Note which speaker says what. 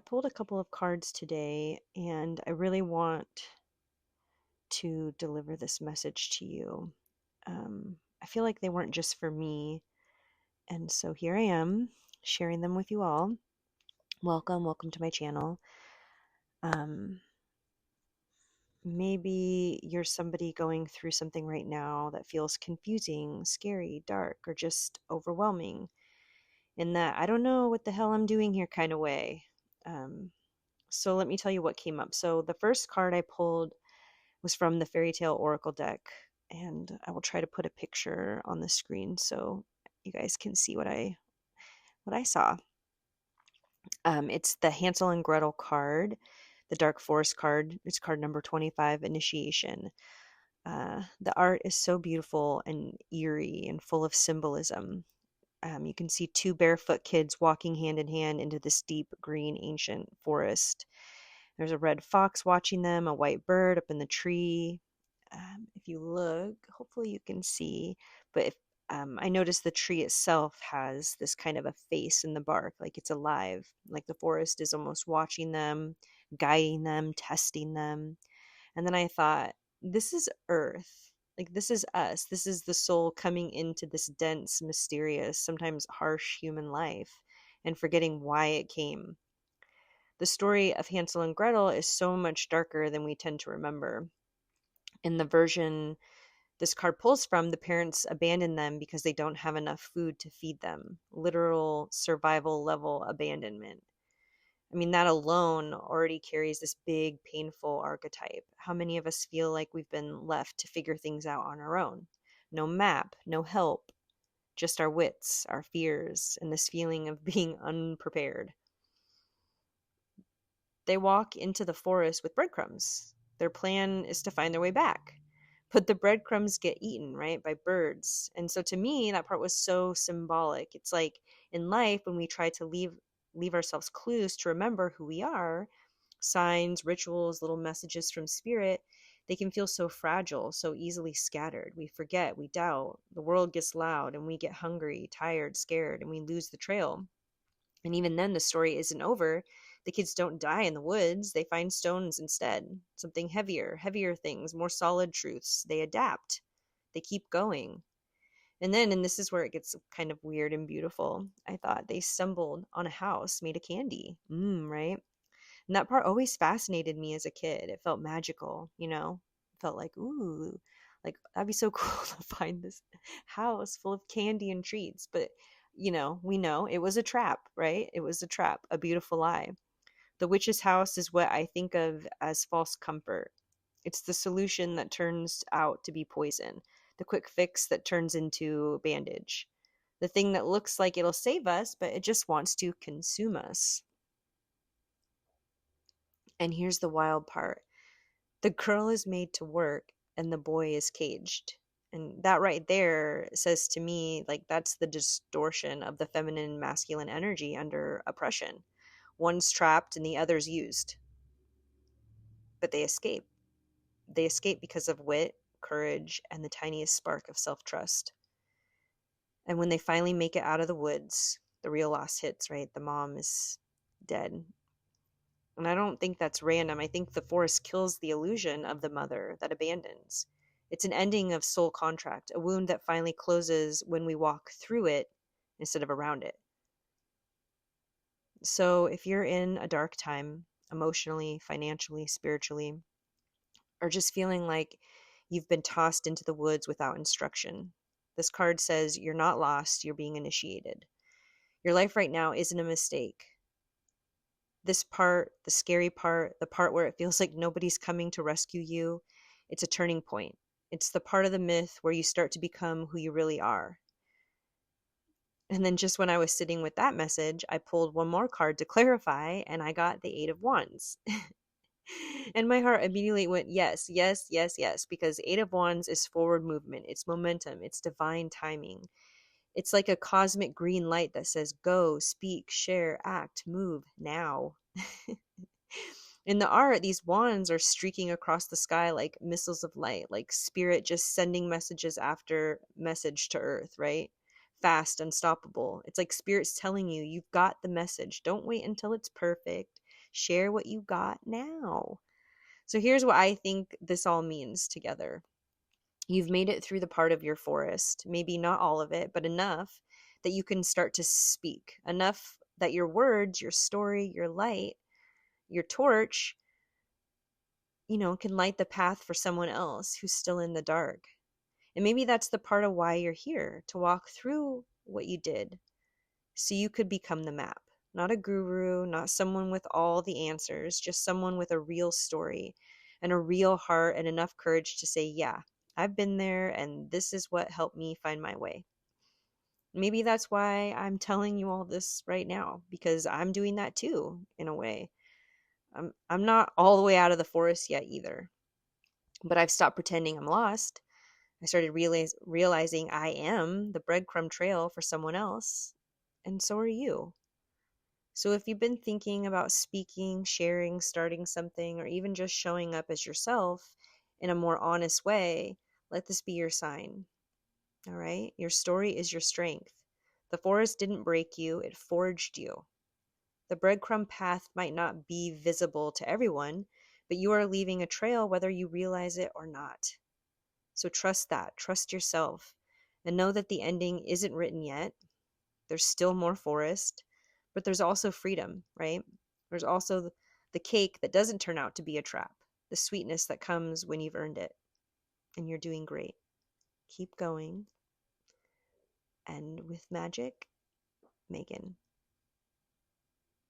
Speaker 1: pulled a couple of cards today, and I really want to deliver this message to you. I feel like they weren't just for me, and so here I am sharing them with you all. Welcome to my channel. Um, Maybe you're somebody going through something right now that feels confusing, scary, dark, or just overwhelming in that I don't know what the hell I'm doing here kind of way. Um, so let me tell you what came up. So the first card I pulled was from the Fairytale Oracle deck, and I will try to put a picture on the screen so you guys can see what I saw. It's the Hansel and Gretel card, the Dark Forest card. It's card number 25, Initiation. The art is so beautiful and eerie and full of symbolism. You can see two barefoot kids walking hand in hand into this deep green ancient forest. There's a red fox watching them, a white bird up in the tree. If you look, hopefully you can see, but if I noticed the tree itself has this kind of a face in the bark, like it's alive, like the forest is almost watching them, guiding them, testing them. And then I thought, this is Earth. Like, this is us. This is the soul coming into this dense, mysterious, sometimes harsh human life and forgetting why it came. The story of Hansel and Gretel is so much darker than we tend to remember. In the version this card pulls from, the parents abandon them because they don't have enough food to feed them. Literal survival level abandonment. I mean, that alone already carries this big, painful archetype. How many of us feel like we've been left to figure things out on our own? No map, no help, just our wits, our fears, and this feeling of being unprepared. They walk into the forest with breadcrumbs. Their plan is to find their way back. But the breadcrumbs get eaten, right, by birds. And so to me, that part was so symbolic. It's like in life, when we try to leave ourselves clues to remember who we are, signs, rituals, little messages from spirit, they can feel so fragile, so easily scattered. We forget, we doubt, the world gets loud, and we get hungry, tired, scared, and we lose the trail. And even then, the story isn't over. The kids don't die in the woods. They find stones instead. Something heavier things, more solid truths. They adapt. They keep going. And then, and this is where it gets kind of weird and beautiful, I thought they stumbled on a house made of candy. Right? And that part always fascinated me as a kid. It felt magical, It felt like, ooh, like that'd be so cool to find this house full of candy and treats. But, we know it was a trap, right? It was a trap, a beautiful lie. The witch's house is what I think of as false comfort. It's the solution that turns out to be poison, the quick fix that turns into bandage, the thing that looks like it'll save us, but it just wants to consume us. And here's the wild part. The girl is made to work and the boy is caged. And that right there says to me, like, that's the distortion of the feminine and masculine energy under oppression. One's trapped and the other's used. But they escape. They escape because of wit, courage, and the tiniest spark of self-trust. And when they finally make it out of the woods, the real loss hits, right? The mom is dead. And I don't think that's random. I think the forest kills the illusion of the mother that abandons. It's an ending of soul contract, a wound that finally closes when we walk through it instead of around it. So if you're in a dark time, emotionally, financially, spiritually, or just feeling like you've been tossed into the woods without instruction, this card says you're not lost, you're being initiated. Your life right now isn't a mistake. This part, the scary part, the part where it feels like nobody's coming to rescue you, it's a turning point. It's the part of the myth where you start to become who you really are. And then just when I was sitting with that message, I pulled one more card to clarify, and I got the Eight of Wands. And my heart immediately went, yes, yes, yes, yes, because Eight of Wands is forward movement. It's momentum. It's divine timing. It's like a cosmic green light that says, go, speak, share, act, move, now. In the art, these wands are streaking across the sky like missiles of light, like spirit just sending messages after message to earth, right? Fast, unstoppable. It's like spirit's telling you, you've got the message. Don't wait until it's perfect. Share what you got now. So here's what I think this all means together. You've made it through the part of your forest, maybe not all of it, but enough that you can start to speak, enough that your words, your story, your light, your torch, can light the path for someone else who's still in the dark. And maybe that's the part of why you're here, to walk through what you did so you could become the map. Not a guru, not someone with all the answers, just someone with a real story and a real heart and enough courage to say, yeah, I've been there and this is what helped me find my way. Maybe that's why I'm telling you all this right now, because I'm doing that too, in a way. I'm not all the way out of the forest yet either, but I've stopped pretending I'm lost. I started realizing I am the breadcrumb trail for someone else, and so are you. So if you've been thinking about speaking, sharing, starting something, or even just showing up as yourself in a more honest way, let this be your sign. All right? Your story is your strength. The forest didn't break you, it forged you. The breadcrumb path might not be visible to everyone, but you are leaving a trail whether you realize it or not. So trust that, trust yourself, and know that the ending isn't written yet. There's still more forest, but there's also freedom, right? There's also the cake that doesn't turn out to be a trap, the sweetness that comes when you've earned it. And you're doing great. Keep going. And with magic, Megan.